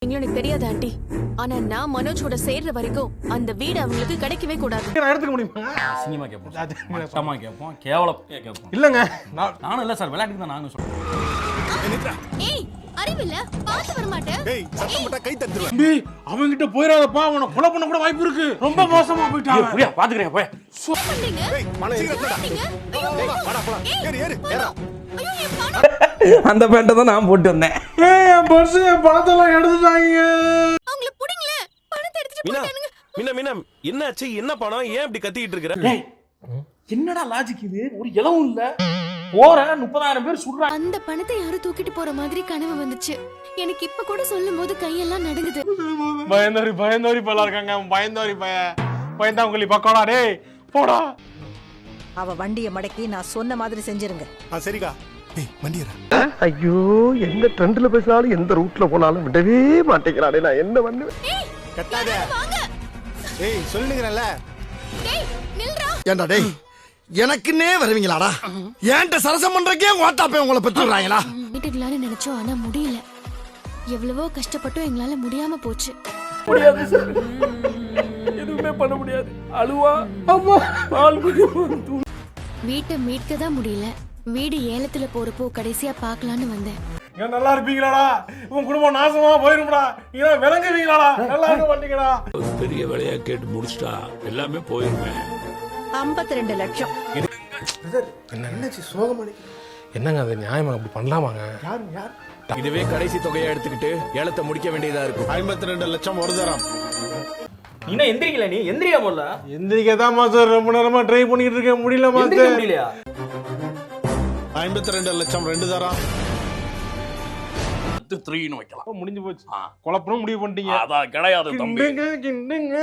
எனக்கு தெரியாது ஆண்டி. ஆனா நான் மனோஜோட சேர்ற வரைக்கும் அந்த வீடு அவங்களுக்கு கிடைக்கவே கூடாது. நான் எடுத்துக்க முடியுமா? சினிமா கேட்போம், மட்டமா கேட்போம், கேவலம் கேட்போம். இல்லங்க நானும் இல்ல சார், விளையாட்டுக்கு தான் நானும் சொல்றேன். ஏய் அறிவில்ல, பாத்து வர மாட்டேன். ஏய் சத்தம் போட்டா கை தட்டுறேன். தம்பி அவங்க கிட்ட போயிராதப்பா, அவனை கொலை பண்ண கூட வாய்ப்பு இருக்கு. ரொம்ப மோசமா போயிட்டான். புரியா பாத்துக்கிறேன் போய். பண்ணீங்க? ஏய் மனசிரட்டடா. ஐயோ வாடா போலாம். ஏறு ஏறு ஏறா. ஐயோ என் பணம். அந்த பேண்ட்டை தான் நான் போட்டு வந்தேன். ஏய் என் பர்ஸ் என் பணத்தெல்லாம் எடுத்துட்டாங்க. அவங்கள புடிங்களே. பணத்தை எடுத்துட்டு மீனா போயிட்டானுங்க. மீனா மீனா என்னாச்சு? என்ன பணம்? ஏன் இப்படி கத்திக்கிட்டு இருக்கற? ஏய் என்னடா லாஜிக் இது? ஒரு இலவும் இல்ல. போற 30,000 பேர் சுடுறாங்க. அந்த பணத்தை யாரும் தூக்கிட்டு போற மாதிரி கனவு வந்துச்சு. எனக்கு இப்ப கூட சொல்லும்போது கையெல்லாம் நடுங்குது. பயந்தோரி பல இருக்காங்க. பயந்தோரி பயந்தாங்குழி பக்கோடா. டேய் போடா. அவ வண்டியை மடக்கி நான் சொன்ன மாதிரி செஞ்சிருங்க. சரிக்கா. ஏய் வண்டியரா. ஐயோ எந்த ட்ரெண்ட்ல பேசினாலும் எந்த ரூட்ல போனாலும் விடவே மாட்டேங்கிறானே, நான் என்ன பண்ணுவேன்? கத்தாத. வாங்க. ஏய் சொல்லுங்கறல. டேய் நில்றா. ஏண்டா டேய், எனக்குன்னே வருவீங்களாடா? ஏன்ட்ட சரசம் பண்றக்கே வாட்டாப்பே உங்களை பெற்றுறாங்களா? வீட்டுக்கலான்னு நினைச்சோம், ஆனா முடியல. எவ்வளவோ கஷ்டப்பட்டும் எங்களால முடியாம போச்சு. முடியாது சார், எதுவுமே பண்ண முடியாது. அழுவா அம்மா பால் குடி. வீட்டை மீட்க தான் முடியல. வீடு ஏலத்துல போறப்போ கடைசியா பார்க்கலான்னு வந்தேன். நீங்க நல்லா இருப்பீங்களாடா? உன் குடும்பம் நாசமா போயிரும்டா. நீங்க விளங்குவீங்களாடா? நல்லா இருக்க மாட்டீங்கடா. பெரிய வேலையா கேட்டு முடிச்சிட்டா எல்லாமே போயிருமே. 52 லட்சம். என்னச்சு சோகமணி? என்னங்க அது நியாயமா அப்படி பண்ணலாமாங்க? யார் இதுவே கடைசி தொகையை எடுத்துக்கிட்டு ஏலத்தை முடிக்க வேண்டியதா இருக்கும். 52 லட்சம் ஒரு தரம். நீ என்ன எந்திரிக்கல? நீ எந்திரியா போல. எந்திரிக்கதான் மாஸ்டர் ரொம்ப நேரமா ட்ரை பண்ணிட்டு இருக்கேன். முடியல மாஸ்டர். முடியலையா? 52 லட்சம் ரெண்டு தரம். 3ன்னு வைக்கலாம். முடிஞ்சு போச்சு. குழப்பணும் முடிவு பண்ணிட்டீங்க. அதான் கிடையாது தம்பி. கிண்டுங்க